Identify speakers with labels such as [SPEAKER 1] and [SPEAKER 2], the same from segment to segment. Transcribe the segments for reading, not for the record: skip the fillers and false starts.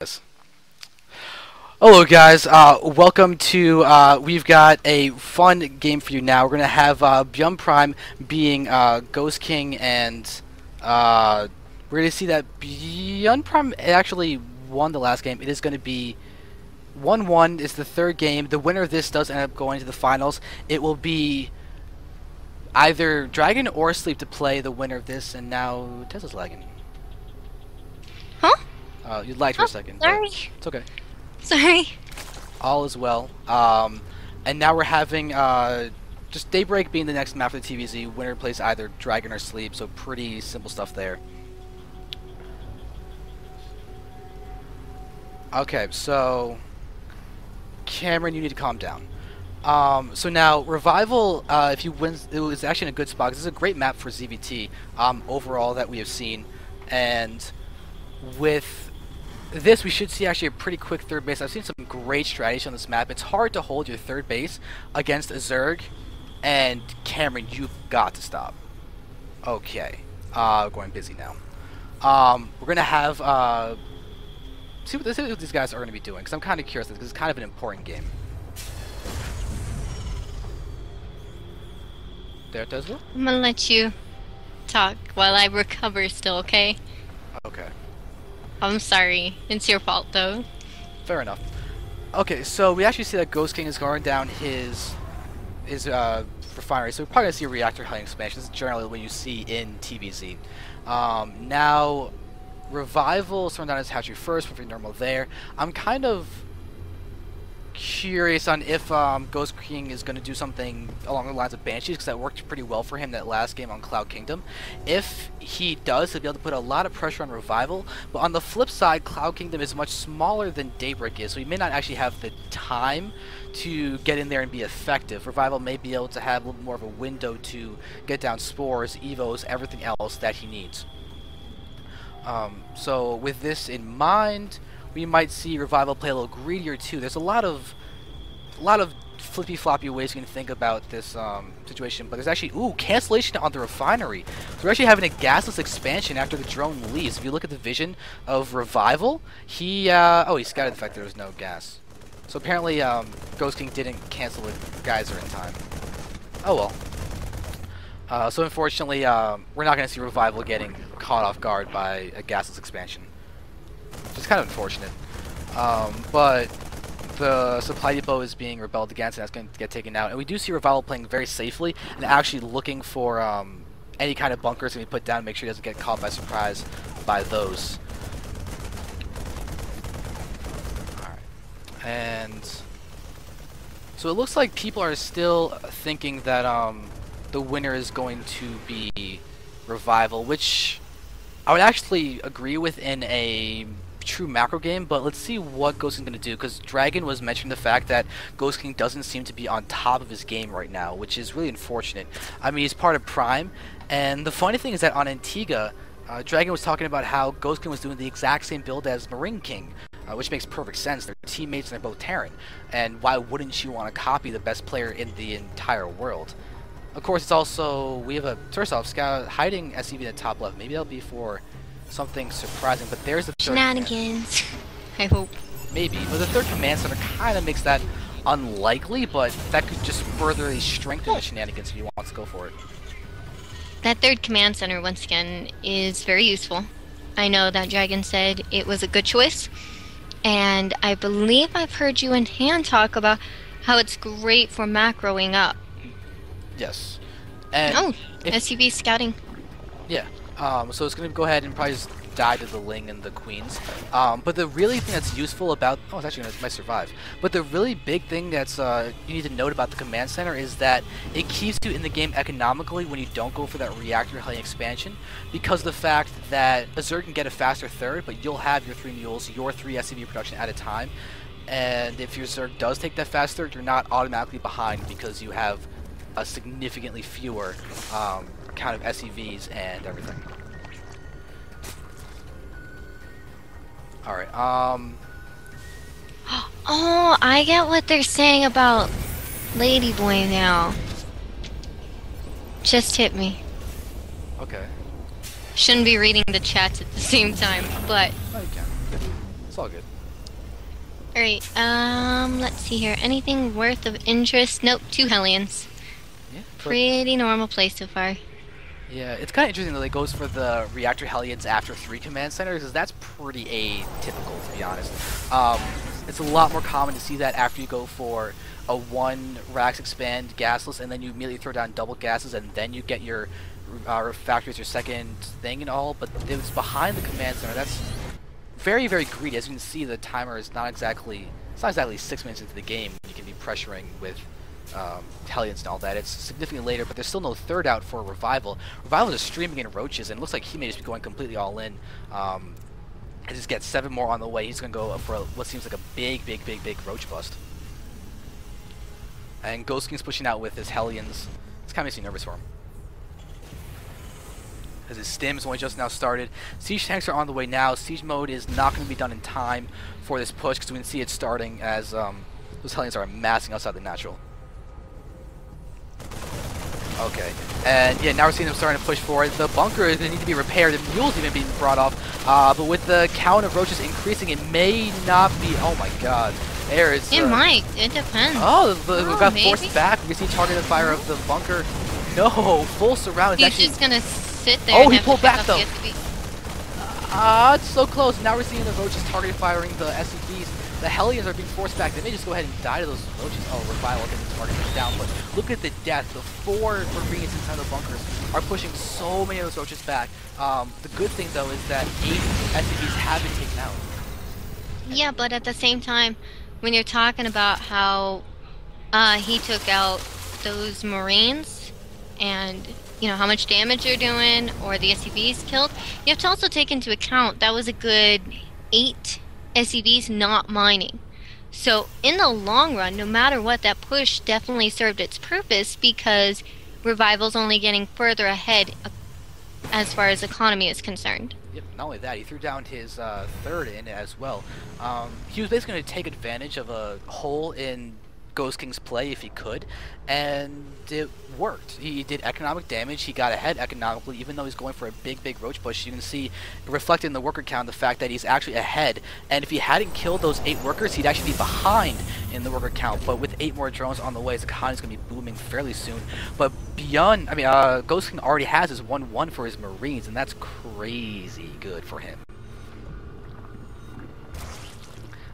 [SPEAKER 1] Yes. Hello guys, welcome to, we've got a fun game for you now. We're going to have GhostKing.Prime being Ghost King, and we're going to see that GhostKing.Prime actually won the last game. It is going to be 1-1, it's the third game. The winner of this does end up going to the finals. It will be either Dragon or Sleep to play the winner of this, and now Tesla's lagging.
[SPEAKER 2] Huh?
[SPEAKER 1] You lagged for a second.
[SPEAKER 2] Sorry.
[SPEAKER 1] It's okay.
[SPEAKER 2] Sorry.
[SPEAKER 1] All is well. And now we're having just Daybreak being the next map for the TVZ. Winner plays either Dragon or Sleep, so pretty simple stuff there. Okay, so Cameron, you need to calm down. So now Revival, if you win, it was actually in a good spot. This is a great map for ZVT overall that we have seen, and with this, we should see actually a pretty quick third base. I've seen some great strategies on this map. It's hard to hold your third base against a Zerg, and Cameron, you've got to stop. Okay, going busy now. We're gonna have see what these guys are gonna be doing, because I'm kind of curious, because it's kind of an important game. There, Tesla?
[SPEAKER 2] I'm gonna let you talk while I recover still, okay?
[SPEAKER 1] Okay.
[SPEAKER 2] I'm sorry. It's your fault, though.
[SPEAKER 1] Fair enough. Okay, so we actually see that Ghost King is going down his refinery, so we're probably going to see a reactor height expansion. This is generally what you see in TVZ. Now, Revival is throwing down his hatchery first, perfectly normal there. I'm kind of curious on if Ghost King is going to do something along the lines of Banshees, because that worked pretty well for him that last game on Cloud Kingdom. If he does, he'll be able to put a lot of pressure on Revival, but on the flip side, Cloud Kingdom is much smaller than Daybreak is, so he may not actually have the time to get in there and be effective. Revival may be able to have a little more of a window to get down spores, evos, everything else that he needs. So with this in mind, we might see Revival play a little greedier too. There's a lot of flippy floppy ways you can think about this situation, but there's actually cancellation on the refinery. So we're actually having a gasless expansion after the drone leaves. If you look at the vision of Revival, he scouted the fact there was no gas. So apparently Ghost King didn't cancel the geyser in time. Oh well. So unfortunately, we're not going to see Revival getting caught off guard by a gasless expansion. It's kind of unfortunate, but the supply depot is being rebelled against, and that's going to get taken out. And we do see Revival playing very safely and actually looking for any kind of bunkers to be put down to make sure he doesn't get caught by surprise by those. Alright, and so it looks like people are still thinking that the winner is going to be Revival, which I would actually agree with in a true macro game, but let's see what Ghost King's going to do, because Dragon was mentioning the fact that Ghost King doesn't seem to be on top of his game right now, which is really unfortunate. I mean, he's part of Prime, and the funny thing is that on Antigua, Dragon was talking about how Ghost King was doing the exact same build as Marine King, which makes perfect sense. They're teammates and they're both Terran, and why wouldn't you want to copy the best player in the entire world? Of course, it's also, we have a Tursov scout hiding SCV at the top left. Maybe that'll be for something surprising, but there's the third
[SPEAKER 2] Shenanigans. I hope.
[SPEAKER 1] Maybe, but the third command center kind of makes that unlikely, but that could just further strengthen the shenanigans if he wants to go for it.
[SPEAKER 2] That third command center, once again, is very useful. I know that Dragon said it was a good choice, and I believe I've heard you and Han talk about how it's great for macroing up.
[SPEAKER 1] Yes. And
[SPEAKER 2] SCV scouting.
[SPEAKER 1] Yeah. So it's going to go ahead and probably just die to the Ling and the Queens. But the really thing that's useful about... Oh, it's actually might survive. But the really big thing that's you need to note about the command center is that it keeps you in the game economically when you don't go for that reactor height expansion, because of the fact that a Zerg can get a faster third, but you'll have your 3 mules, your 3 SCV production at a time. And if your Zerg does take that fast third, you're not automatically behind because you have a significantly fewer count of SCVs and everything. Alright,
[SPEAKER 2] Oh, I get what they're saying about Ladyboy now. Just hit me.
[SPEAKER 1] okay.
[SPEAKER 2] Shouldn't be reading the chats at the same time, but
[SPEAKER 1] Oh, you can. It's all good.
[SPEAKER 2] Alright, let's see here. Anything worth of interest? Nope, 2 Hellions.
[SPEAKER 1] Yeah.
[SPEAKER 2] Pretty normal play so far.
[SPEAKER 1] Yeah, it's kind of interesting that it goes for the Reactor Hellions after 3 command centers, because that's pretty atypical, to be honest. It's a lot more common to see that after you go for a 1 Rax expand gasless, and then you immediately throw down double gases, and then you get your refractor as your second thing and all, but it was behind the command center. That's very, very greedy. As you can see, the timer is not exactly, it's not exactly 6 minutes into the game. You can be pressuring with Hellions and all that. It's significantly later, but there's still no third out for Revival. Revival is just streaming in Roaches, and it looks like he may just be going completely all in. He just gets 7 more on the way. He's going to go for what seems like a big Roach bust. And GhostKing's pushing out with his Hellions. It's kind of makes me nervous for him, as his stims only just now started. Siege tanks are on the way now. Siege mode is not going to be done in time for this push, because we can see it starting as those Hellions are amassing outside the natural. Okay, and yeah, now we're seeing them starting to push forward. The bunkers need to be repaired. The mules even being brought off, but with the count of roaches increasing, it may not be. Oh my God, there is.
[SPEAKER 2] It might. It depends.
[SPEAKER 1] Oh, we got
[SPEAKER 2] maybe?
[SPEAKER 1] forced back. We can see targeted fire of the bunker. No, full surround.
[SPEAKER 2] He's
[SPEAKER 1] actually
[SPEAKER 2] just gonna sit there.
[SPEAKER 1] Oh,
[SPEAKER 2] and
[SPEAKER 1] he
[SPEAKER 2] have
[SPEAKER 1] pulled
[SPEAKER 2] to pick
[SPEAKER 1] back,
[SPEAKER 2] up
[SPEAKER 1] though.
[SPEAKER 2] the SCV.
[SPEAKER 1] It's so close. Now we're seeing the roaches target firing the SCVs. The Hellions are being forced back. They may just go ahead and die to those roaches. Oh, Revival getting the target down. But look at the death. The 4 Marines inside the bunkers are pushing so many of those roaches back. The good thing, though, is that 8 SCVs have been taken out.
[SPEAKER 2] Yeah, but at the same time, when you're talking about how he took out those Marines and you know how much damage they're doing, or the SCVs killed, you have to also take into account that was a good 8 SCVs not mining. So in the long run, no matter what, that push definitely served its purpose, because Revival's only getting further ahead as far as economy is concerned.
[SPEAKER 1] Yep, not only that, he threw down his third in as well. He was basically going to take advantage of a hole in GhostKing's play if he could, and it worked. He did economic damage. He got ahead economically, even though he's going for a big roach push. You can see reflected in the worker count the fact that he's actually ahead, and if he hadn't killed those 8 workers, he'd actually be behind in the worker count. But with 8 more drones on the way, his economy's going to be booming fairly soon. But beyond, I mean, GhostKing already has his 1-1 for his Marines, and that's crazy good for him.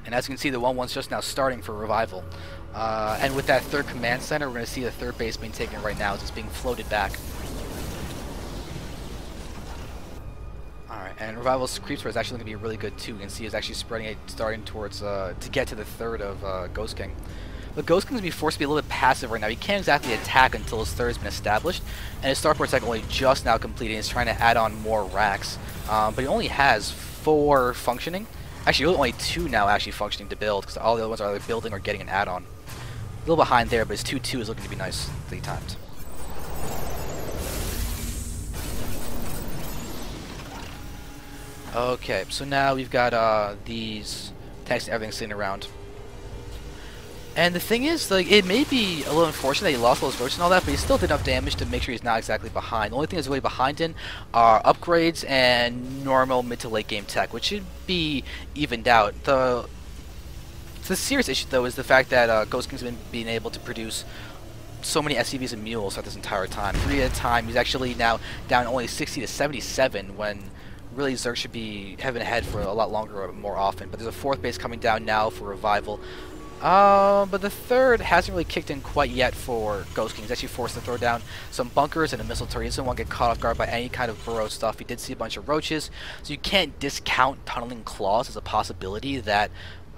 [SPEAKER 1] And as you can see, the 1-1's just now starting for Revival. And with that 3rd command center, we're going to see the 3rd base being taken right now as it's being floated back. Alright, and Revival's creep spread is actually going to be really good too. You can see it's actually spreading it, starting towards, to get to the 3rd of GhostKing. But GhostKing's going to be forced to be a little bit passive right now. He can't exactly attack until his 3rd has been established, and his starport cycle only just now completed. He's trying to add on more racks, but he only has 4 functioning. Actually, only 2 now actually functioning to build, because all the other ones are either building or getting an add-on. A little behind there, but his 2-2 is looking to be nicely timed. Okay, so now we've got these tanks and everything sitting around. And the thing is, like, it may be a little unfortunate that he lost all his roaches and all that, but he still did enough damage to make sure he's not exactly behind. The only thing that's really behind him are upgrades and normal mid to late game tech, which should be evened out. The serious issue, though, is the fact that GhostKing's been being able to produce so many SCVs and mules at this entire time. 3 at a time. He's actually now down only 60 to 77 when really Zerg should be heaven ahead for a lot longer or more often. But there's a 4th base coming down now for Revival. But the 3rd hasn't really kicked in quite yet for GhostKing. He's actually forced to throw down some bunkers and a missile turret. He doesn't want to get caught off guard by any kind of burrow stuff. He did see a bunch of roaches, so you can't discount tunneling claws as a possibility that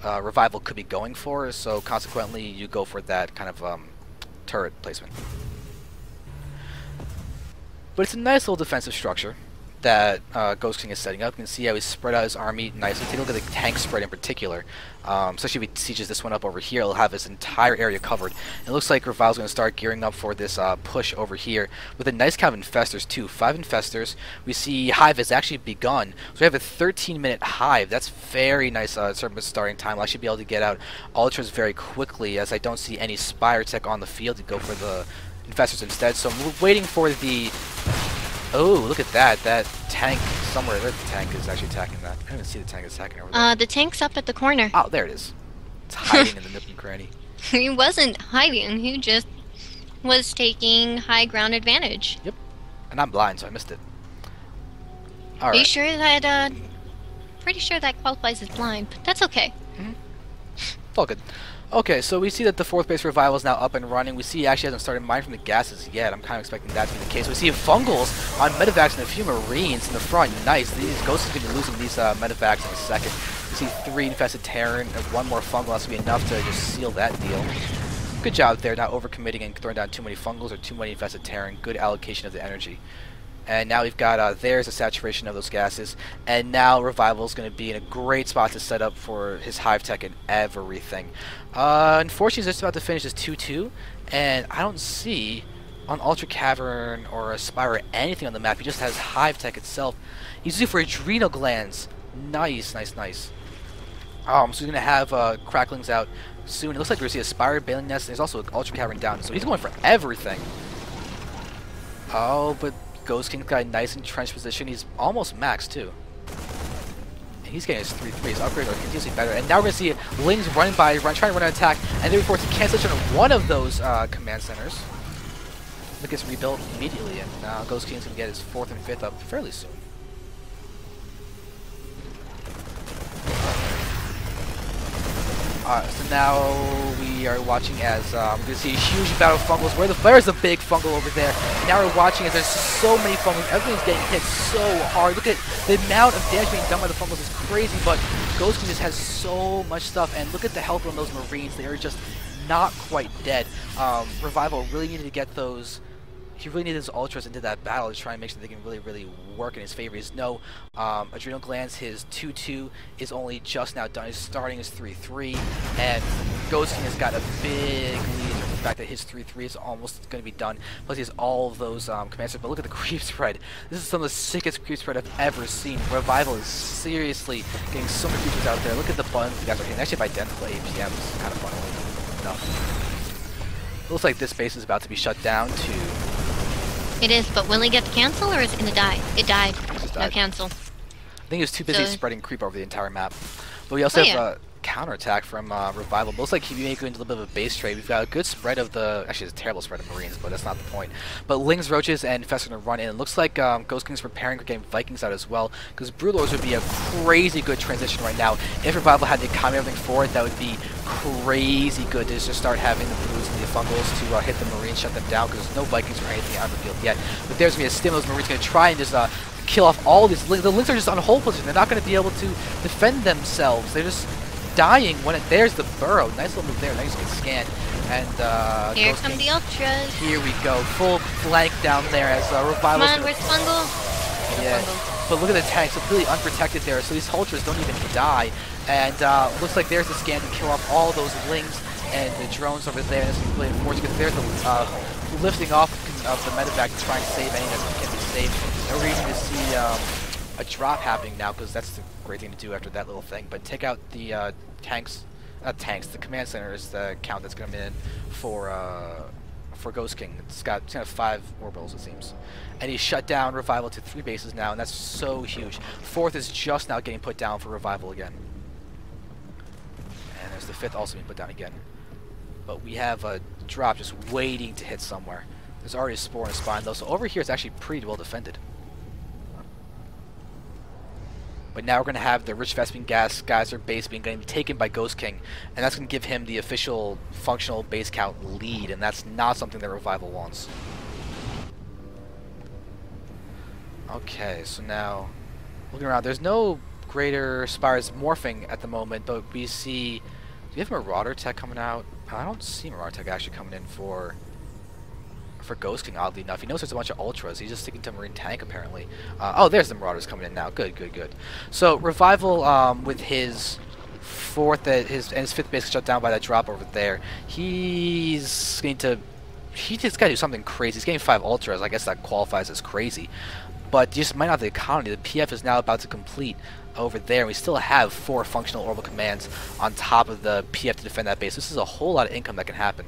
[SPEAKER 1] Revival could be going for, so consequently you go for that kind of turret placement. But it's a nice little defensive structure that GhostKing is setting up. You can see how he's spread out his army nicely. Take a look at the tank spread in particular. Especially if he sieges this one up over here, he'll have his entire area covered. It looks like Revival's going to start gearing up for this push over here with a nice count of infestors too. 5 infestors. We see Hive has actually begun. So we have a 13-minute Hive. That's very nice starting time. I'll actually be able to get out Ultras very quickly, as I don't see any Spire tech on the field to go for the infestors instead. So I'm waiting for the Oh, look at that. That tank somewhere. There, the tank is actually attacking that. I don't even see the tank is attacking over there.
[SPEAKER 2] The tank's up at the corner.
[SPEAKER 1] Oh, there it is. It's hiding in the nook and cranny.
[SPEAKER 2] He wasn't hiding. He just was taking high ground advantage.
[SPEAKER 1] Yep. And I'm blind, so I missed it.
[SPEAKER 2] Are you sure that, pretty sure that qualifies as blind, but that's okay.
[SPEAKER 1] It's all good. Okay, so we see that the 4th base Revival is now up and running. We see he actually hasn't started mining from the gases yet. I'm kind of expecting that to be the case. We see Fungals on Medivacs and a few Marines in the front. Nice. These Ghosts are going to be losing these Medivacs in a second. We see 3 infested Terran and 1 more Fungal. That's going to be enough to just seal that deal. Good job there, not overcommitting and throwing down too many Fungals or too many infested Terran. Good allocation of the energy. And now we've got, there's a saturation of those gases. And now Revival's going to be in a great spot to set up for his Hive Tech and everything. Unfortunately, he's just about to finish his 2-2. And I don't see on Ultra Cavern or Aspire or anything on the map. He just has Hive Tech itself. He's using for Adrenal Glands. Nice, nice, nice. So he's going to have Cracklings out soon. It looks like we're going to see Aspire, Bailing Nest, and there's also an Ultra Cavern down. So he's going for everything. Oh, but GhostKing's got a nice entrenched position. He's almost maxed too. And he's getting his 3-3. His upgrades are continuously better. And now we're going to see Lings running by, trying to run an attack, and they're forced to cancellation on one of those command centers. It gets rebuilt immediately, and now GhostKing's going to get his 4th and 5th up fairly soon. So now we are watching as we're going to see a huge battle of Fungals. Where's the big Fungal over there? And now we're watching as there's so many Fungals. Everything's getting hit so hard. Look at the amount of damage being done by the Fungals is crazy, but GhostKing just has so much stuff. And look at the health on those Marines. They are just not quite dead. Revival really needed to get those. He really needed his Ultras into that battle to try and make sure they can really, really work in his favor. He's no Adrenal Glands. His 2-2 is only just now done. He's starting his 3-3, and GhostKing has got a big lead in the fact that his 3-3 is almost going to be done. Plus, he has all of those command. But look at the creep spread. This is some of the sickest creep spread I've ever seen. Revival is seriously getting so many creatures out there. Look at the buttons you guys are hitting. Actually, by identical APM, it's kind of fun. Enough. Looks like this base is about to be shut down to.
[SPEAKER 2] It is, but will he get the cancel or is it gonna die? It died. No cancel.
[SPEAKER 1] I think he was too busy spreading creep over the entire map. But we also have a counterattack from Revival. Looks like he may go into a little bit of a base trade. We've got a good spread of the. Actually, it's a terrible spread of Marines, but that's not the point. But Lings, Roaches, and Infest are going to run in. It looks like GhostKing's preparing for getting Vikings out as well, because Broodlords would be a crazy good transition right now. If Revival had the economy everything for it, that would be crazy good to just start having the Broods and the Fungals to hit the Marines, shut them down, because there's no Vikings or anything on the field yet. But there's going to be a stim. Those Marines going to try and just kill off all these. The Lings are just on hold position. They're not going to be able to defend themselves. They're just dying when there's the burrow. Nice little move there. Nice good scan. And
[SPEAKER 2] here come the Ultras.
[SPEAKER 1] Here we go. Full flank down there as Revival.
[SPEAKER 2] Come on, where's Fungal?
[SPEAKER 1] Yeah. But look at the tanks, completely unprotected there. So these Ultras don't even die. And looks like there's the scan to kill off all those Lings and the drones over there. This is completely unfortunate because there's the lifting off of the medevac to try and save any that can be saved. No reason to see a drop happening now, because that's the great thing to do after that little thing. But take out the the command center is the count that's going to be in for GhostKing. It's going to have 5 orbitals, it seems. And he shut down Revival to 3 bases now, and that's so huge. 4th is just now getting put down for Revival again. And there's the 5th also being put down again. But we have a drop just waiting to hit somewhere. There's already a Spore and a Spine, though, so over here it's actually pretty well defended. But now we're going to have the Rich Vespene Geyser base being going to be taken by GhostKing, and that's going to give him the official functional base count lead, and that's not something that Revival wants. Okay, so now looking around, there's no greater Spires morphing at the moment, but we see. Do we have Marauder Tech coming out? I don't see Marauder Tech actually coming in for GhostKing, oddly enough. He knows there's a bunch of Ultras. He's just sticking to Marine Tank, apparently. Oh, there's the Marauders coming in now. Good, good, good. So, Revival, with his 4th and his 5th base shut down by that drop over there, he's going to... He just got to do something crazy. He's getting 5 Ultras. I guess that qualifies as crazy. But he just might not have the economy. The PF is now about to complete over there. We still have 4 functional orbital commands on top of the PF to defend that base. This is a whole lot of income that can happen.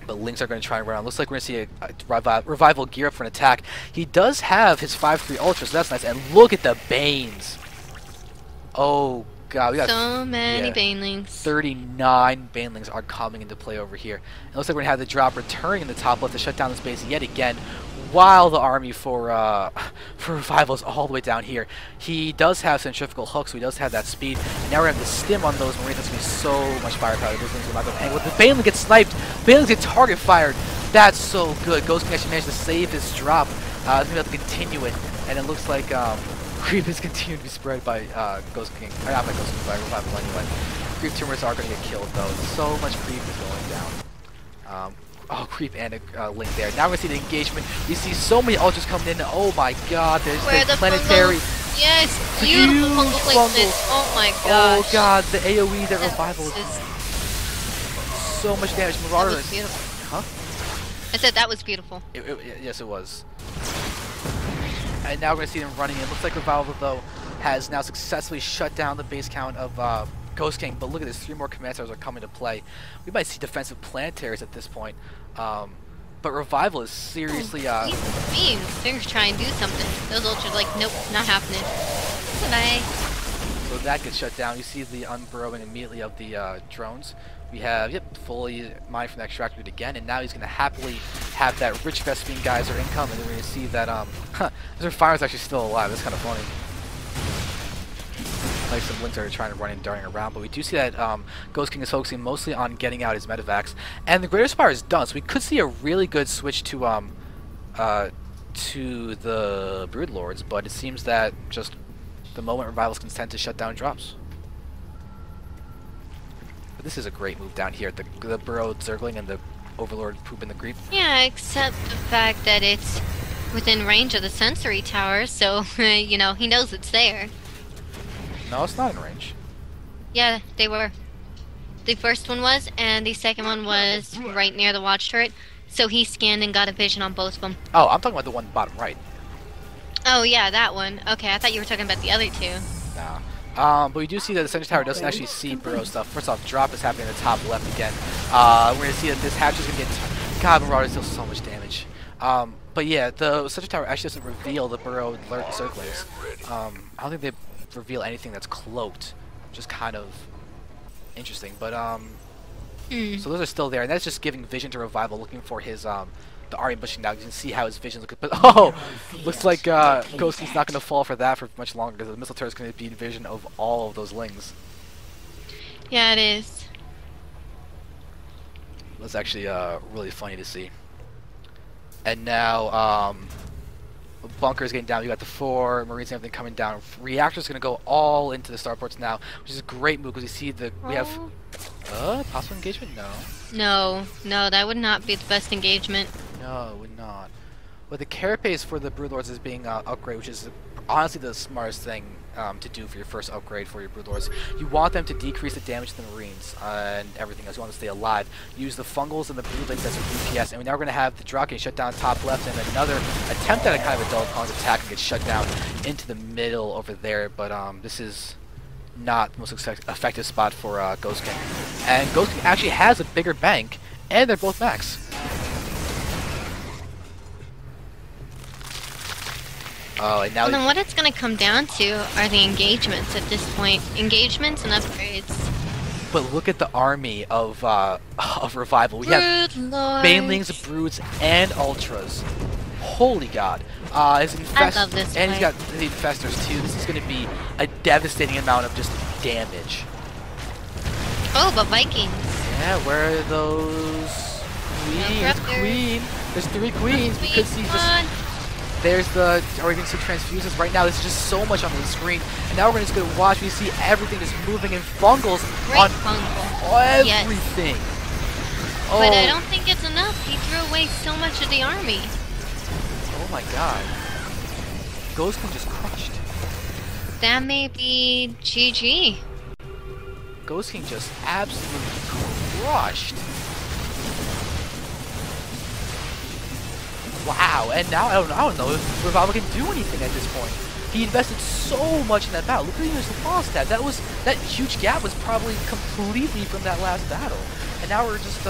[SPEAKER 1] But Lynx are going to try and run around. Looks like we're going to see a Revival gear up for an attack. He does have his 5-3 Ultra, so that's nice. And look at the Banes. Oh, God. We got
[SPEAKER 2] so many Banelings.
[SPEAKER 1] 39 Banelings are coming into play over here. It looks like we're going to have the drop returning in the top left to shut down this base yet again, while the army for Revival is all the way down here. He does have centrifugal hooks, so he does have that speed. And now we're going to have the stim on those Marines. That's going to be so much firepower. Those things will not go hang. With the Baneling gets sniped, Banelings get target fired. That's so good. GhostKing actually managed to save his drop. He's going to have to continue it. And it looks like creep is continuing to be spread by GhostKing. Or not by GhostKing, by Revival anyway. Creep tumors are going to get killed, though. So much creep is going down. Oh, creep and a link there. Now we're going to see the engagement. We see so many ultras coming in. Oh my god, there's the planetary.
[SPEAKER 2] Fungal. Yes, beautiful fungal placement. Oh my gosh.
[SPEAKER 1] Oh god, the AoE that Revival is so much damage. Marauder
[SPEAKER 2] that was beautiful.
[SPEAKER 1] Huh?
[SPEAKER 2] I said that was beautiful.
[SPEAKER 1] Yes, it was. And now we're going to see them running in. It looks like Revival, though, has now successfully shut down the base count of GhostKing, but look at this, 3 more command centers are coming to play. We might see defensive planetaries at this point. But Revival is seriously
[SPEAKER 2] these beings, they're trying to do something. Those ultras like, nope, not happening. Bye.
[SPEAKER 1] So that gets shut down. You see the unburrowing immediately of the drones. We have, fully mined from the extractor again, and now he's going to happily have that rich Vespine geyser income, and then we're going to see that, this Refiner's actually still alive. That's kind of funny. Like some Lynx are trying to run and darting around, but we do see that GhostKing is focusing mostly on getting out his medevacs, and the Greater Spire is done, so we could see a really good switch to the Broodlords, but it seems that just the moment Revival's content to shut down drops. But this is a great move down here, the burrowed Zergling and the Overlord pooping the creep.
[SPEAKER 2] Yeah, except the fact that it's within range of the sensory tower, so, you know, he knows it's there.
[SPEAKER 1] No, it's not in range.
[SPEAKER 2] Yeah, they were. The first one was, and the second one was right near the watch turret. So he scanned and got a vision on both of them.
[SPEAKER 1] Oh, I'm talking about the one bottom right.
[SPEAKER 2] Oh yeah, that one. Okay, I thought you were talking about the other two.
[SPEAKER 1] Nah. But we do see that the Sentry Tower doesn't actually see burrow stuff. First off, drop is happening in the top left again. We're going to see that this hatch is going to get... God, Marauder deals so much damage. But yeah, the Sentry Tower actually doesn't reveal the burrowed Zerglings. I don't think they reveal anything that's cloaked, which is kind of interesting, but so those are still there, and that's just giving vision to Revival, looking for his the army pushing down. You can see how his vision looks, but looks like GhostKing's not going to fall for that for much longer, because the missile turret is going to be in vision of all of those Lings.
[SPEAKER 2] Yeah, it is.
[SPEAKER 1] That's actually really funny to see. And now Bunker's getting down. We got the 4 Marines and everything coming down. Reactor's gonna go all into the starports now, which is a great move because you see we have possible engagement.
[SPEAKER 2] No, that would not be the best engagement.
[SPEAKER 1] No, it would not. But the carapace for the Broodlords is being upgraded, which is honestly the smartest thing to do for your first upgrade for your Broodlords. You want them to decrease the damage to the Marines and everything else. You want them to stay alive. Use the Fungals and the Broodlings as a DPS, and now we're going to have the Drake shut down top left, and another attempt at a kind of a double pronged attack and get shut down into the middle over there. But this is not the most effective spot for GhostKing. And GhostKing actually has a bigger bank, and they're both max. Oh, and now
[SPEAKER 2] then what it's going to come down to are the engagements at this point. Engagements and upgrades.
[SPEAKER 1] But look at the army of Revival. We have Banelings, Broods, and Ultras. Holy god.
[SPEAKER 2] I love this
[SPEAKER 1] and he's got the Infestors too. This is going to be a devastating amount of just damage.
[SPEAKER 2] Oh, but Vikings.
[SPEAKER 1] Yeah, where are those queens? Queen. There's 3 queens. You could see just... There's the, or even some transfuses right now. There's just so much on the screen. And now we're just going to watch. We see everything just moving in Fungals on everything.
[SPEAKER 2] Yes. Oh. But I don't think it's enough. He threw away so much of the army.
[SPEAKER 1] Oh my god. GhostKing just crushed.
[SPEAKER 2] That may be GG.
[SPEAKER 1] GhostKing just absolutely crushed. Wow, and now I don't know if Revival can do anything at this point. He invested so much in that battle. Look at his loss stat. That huge gap was probably completely from that last battle. And now we're just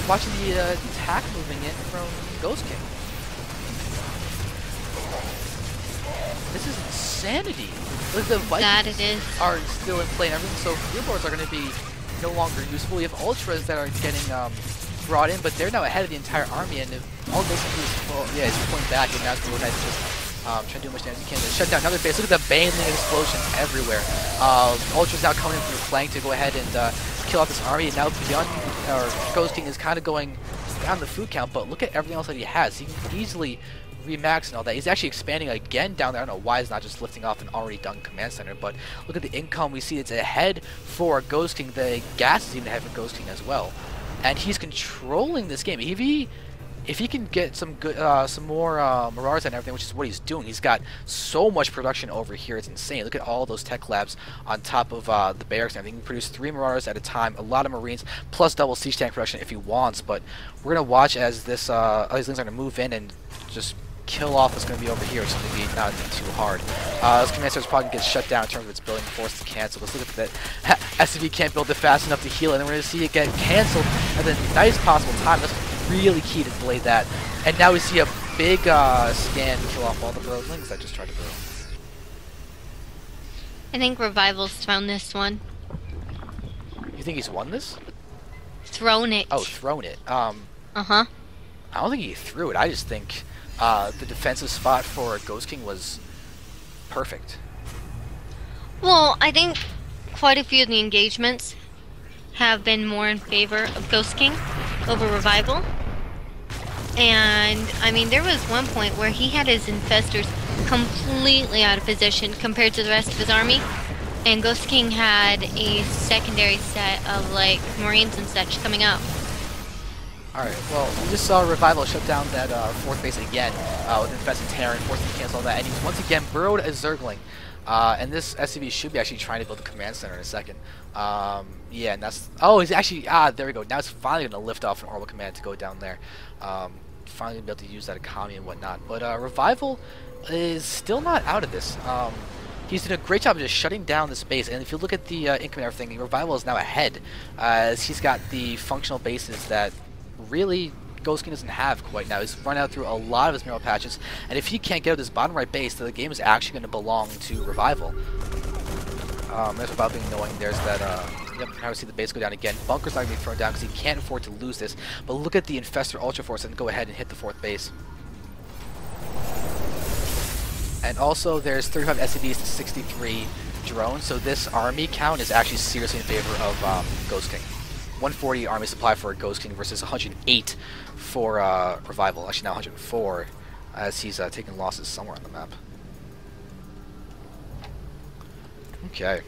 [SPEAKER 1] watching the attack moving in from GhostKing. This is insanity. Look, the Vikings are still in play and everything, so field lords are going to be no longer useful. We have ultras that are getting brought in, but they're now ahead of the entire army, and if all GhostKing is, well, yeah, he's pulling back, and now it's really nice to just trying to do as much damage as you can to shut down another base. Look at the baneling explosions everywhere. Ultras now coming in through flank to go ahead and kill off this army, and now beyond, or GhostKing is kind of going down the food count, but look at everything else that he has. He can easily remax and all that. He's actually expanding again down there. I don't know why he's not just lifting off an already done command center, but look at the income we see. It's ahead for GhostKing. The gas is even ahead for GhostKing as well, and he's controlling this game. If he can get some good, some more Marauders and everything, which is what he's doing, he's got so much production over here. It's insane. Look at all those tech labs on top of the barracks and everything. He can produce 3 Marauders at a time, a lot of Marines, plus double siege tank production if he wants. But we're gonna watch as this these things are gonna move in and just kill off what's going to be over here. It's going to be not too hard. This command center is probably going to get shut down in terms of its building, forced to cancel. Let's look at that. SCV can't build it fast enough to heal, and then we're going to see it get canceled at the nicest possible time. That's really key to delay that. And now we see a big scan to kill off all the Broadlings that just tried to grow.
[SPEAKER 2] I think Revival's thrown this one.
[SPEAKER 1] You think he's won this?
[SPEAKER 2] Thrown it.
[SPEAKER 1] Oh, thrown it.
[SPEAKER 2] Uh-huh.
[SPEAKER 1] I don't think he threw it. I just think the defensive spot for GhostKing was perfect.
[SPEAKER 2] Well, I think quite a few of the engagements have been more in favor of GhostKing over Revival. And, I mean, there was one point where he had his infestors completely out of position compared to the rest of his army. And GhostKing had a secondary set of, like, Marines and such coming out.
[SPEAKER 1] Alright, well, we just saw Revival shut down that 4th base again with Infested Terran, forcing to cancel all that, and he's once again burrowed a Zergling. And this SCV should be actually trying to build a command center in a second. Yeah, and that's... Oh, he's actually... there we go. Now it's finally going to lift off an orbital command to go down there. Finally be able to use that economy and whatnot. But Revival is still not out of this. He's doing a great job of just shutting down this base, and if you look at the income and everything, Revival is now ahead, as he's got the functional bases that really GhostKing doesn't have quite now. He's run out through a lot of his mineral patches, and if he can't get out this bottom right base, then the game is actually going to belong to Revival. There's Revival being knowing there's that, yep, now we see the base go down again. Bunker's not going to be thrown down because he can't afford to lose this, but look at the Infestor Ultra Force and go ahead and hit the 4th base. And also there's 35 SCVs to 63 drones, so this army count is actually seriously in favor of GhostKing. 140 army supply for GhostKing versus 108 for Revival. Actually now 104 as he's taking losses somewhere on the map. Okay.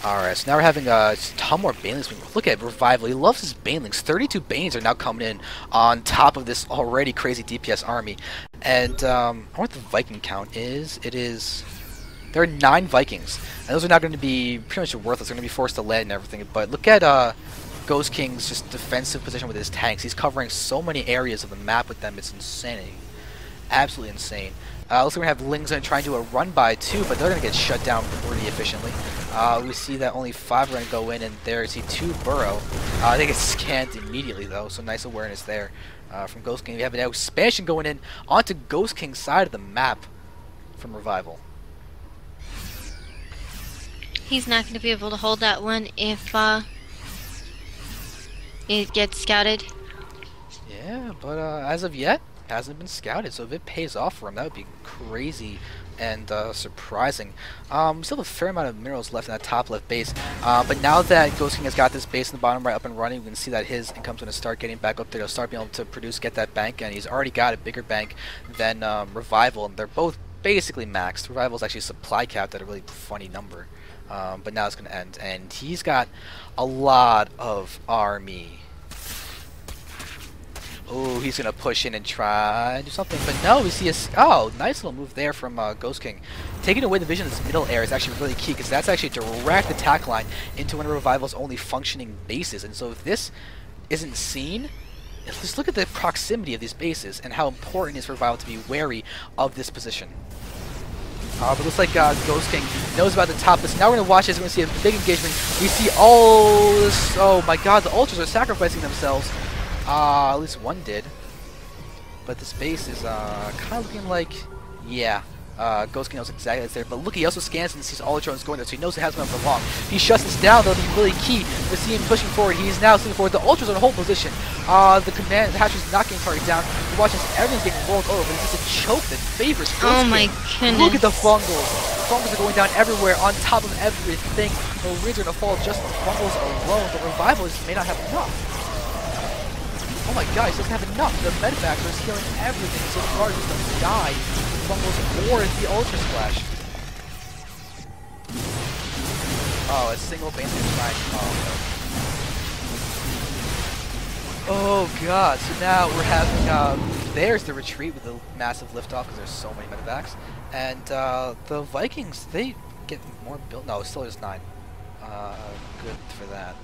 [SPEAKER 1] Alright, so now we're having a ton more Banelings. Look at Revival. He loves his Banelings. 32 Banes are now coming in on top of this already crazy DPS army. And I wonder what the Viking count is. It is... There are 9 Vikings. And those are not going to be pretty much worthless. They're going to be forced to land and everything. But look at GhostKing's just defensive position with his tanks. He's covering so many areas of the map with them. It's insanity. Absolutely insane. Looks like we're going to have Lings going to try and do a run-by too, but they're going to get shut down pretty efficiently. We see that only 5 are going to go in, and there see 2 burrow. They get scanned immediately though, so nice awareness there from GhostKing. We have an expansion going in onto GhostKing's side of the map from Revival.
[SPEAKER 2] He's not going to be able to hold that one if it gets scouted.
[SPEAKER 1] Yeah, but as of yet, hasn't been scouted, so if it pays off for him, that would be crazy and surprising. We still have a fair amount of minerals left in that top left base, but now that GhostKing has got this base in the bottom right up and running, we can see that his income's going to start getting back up there. He'll start being able to produce, get that bank, and he's already got a bigger bank than Revival, and they're both basically maxed. Revival's actually supply capped at a really funny number, but now it's going to end, and he's got a lot of army. Oh, he's going to push in and try and do something, but no, we see a... Oh, nice little move there from GhostKing. Taking away the vision of this middle area is actually really key, because that's actually a direct attack line into one of Revival's only functioning bases, and so if this isn't seen, just look at the proximity of these bases and how important it is for Revival to be wary of this position. But looks like Ghost King knows about the top. But now we're going to watch this. We're going to see a big engagement. We see all this. Oh my god, the Ultras are sacrificing themselves. At least one did. But this base is kind of looking like, yeah. Ghost King knows exactly what's there, but look, he also scans and sees all the drones going there, so he knows it hasn't been for long. He shuts this down, though, he's really key. We see him pushing forward. He's now sitting forward. The Ultras are in hold position. The command, the hatcher's not getting targeted down. You're watching everything's getting rolled over, but it's just a choke that favors Ghost King.
[SPEAKER 2] Oh my goodness.
[SPEAKER 1] Look at the fungals. The fungals are going down everywhere, on top of everything. The Marines are going to fall just the fungals alone, but Revival just may not have enough. Oh my god, he doesn't have enough. The Medivac is healing everything, so the guard is going to die. Fungals or the Ultra Splash. Oh, a single band strike. Oh god, so now we're having, there's the retreat with the massive liftoff because there's so many Medivacs. And the Vikings, they get more built. No, still there's 9. Good for that.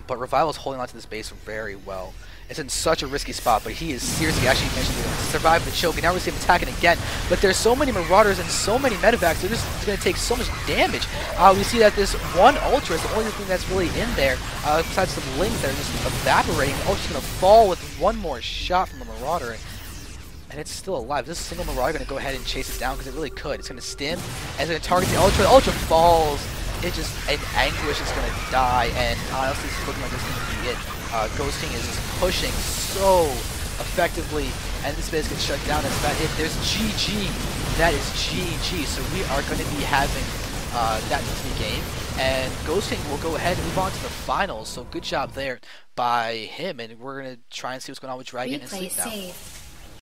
[SPEAKER 1] But Revival's holding onto this base very well. It's in such a risky spot, but he is seriously actually managed to survive the choke, and now we see him attacking again. But there's so many Marauders and so many Medivacs, they're just going to take so much damage. We see that this one Ultra is the only thing that's really in there, besides some Lings that are just evaporating. The Ultra's going to fall with one more shot from the Marauder, and it's still alive. This single Marauder going to go ahead and chase it down, because it really could. It's going to stim, and it's going to target the Ultra. The Ultra falls. It just, in anguish, is going to die, and honestly, it's looking like this is going to be it. Ghost King is just pushing so effectively, and this base gets shut down. That's about it. There's GG. That is GG. So we are going to be having that into the game, and Ghost King will go ahead and move on to the finals. So good job there by him, and we're going to try and see what's going on with Dragon and Sleep now.